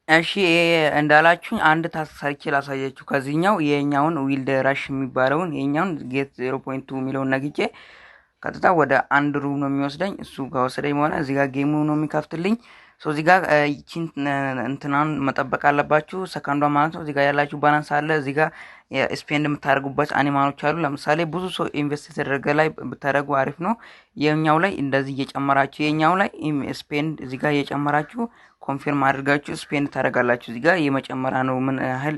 እሺ እንዳላችሁኝ አንድ ታስክ ሰርቼ ላሳያችሁ። ከዚህኛው የኛውን ዊልድ ራሽ የሚባለውን የኛውን ጌት 0.2 የሚለውን ነግጬ ቀጥታ ወደ አንድ ሩም ነው የሚወስደኝ። እሱ ጋር ወሰደኝ በኋላ እዚህ ጋር ጌሙ ነው የሚከፍትልኝ። ሶ እዚህ ጋር ይቺን እንትናን መጠበቅ አለባችሁ፣ ሰከንዷ ማለት ነው። እዚህ ጋር ያላችሁ ባላንስ አለ። እዚህ ጋር ስፔንድ የምታደርጉበት አኒማሎች አሉ። ለምሳሌ ብዙ ሰው ኢንቨስት የተደረገ ላይ ብታደርጉ አሪፍ ነው። የኛው ላይ እንደዚህ እየጨመራችሁ የኛው ላይ ስፔንድ እዚህ ጋር እየጨመራችሁ ኮንፊርም አድርጋችሁ ስፔንድ ታደርጋላችሁ። እዚህ ጋር የመጨመሪያ ነው ምን ያህል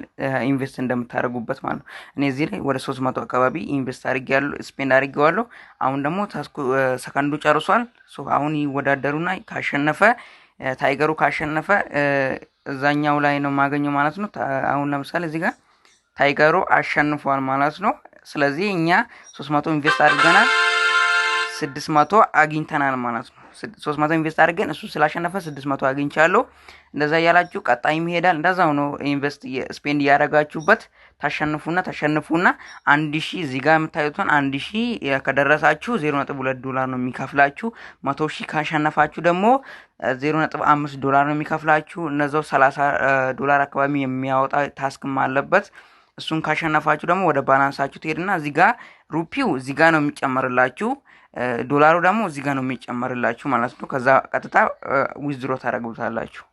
ኢንቨስት እንደምታደርጉበት ማለት ነው። እኔ እዚህ ላይ ወደ 300 አካባቢ ኢንቨስት አድርጌያለሁ፣ ስፔንድ አድርጌዋለሁ። አሁን ደግሞ ታስኩ ሰከንዱ ጨርሷል። ሶ አሁን ይወዳደሩና ካሸነፈ ታይገሩ ካሸነፈ እዛኛው ላይ ነው የማገኘው ማለት ነው። አሁን ለምሳሌ እዚህ ጋር ታይገሩ አሸንፏል ማለት ነው። ስለዚህ እኛ 300 ኢንቨስት አድርገናል 600 አግኝተናል ማለት ነው። 300 ኢንቨስት አድርገን እሱ ስላሸነፈ 600 አግኝቻለሁ። እንደዛ ያላችሁ ቀጣይም ይሄዳል። እንደዛው ነው ኢንቨስት ስፔንድ ያደረጋችሁበት ተሸንፉና 1000 እዚህ ጋር የምታዩትን 1000 ከደረሳችሁ $0.2 ነው የሚከፍላችሁ። 100,000 ካሸነፋችሁ ደግሞ $0.5 ነው የሚከፍላችሁ። እነዛው $30 አካባቢ የሚያወጣ ታስክም አለበት። እሱን ካሸነፋችሁ ደግሞ ወደ ባላንሳችሁ ትሄድና እዚህ ጋር ሩፒው እዚህ ጋር ነው የሚጨመርላችሁ፣ ዶላሩ ደግሞ እዚህ ጋር ነው የሚጨመርላችሁ ማለት ነው። ከዛ ቀጥታ ዊዝድሮ ታደርጉታላችሁ።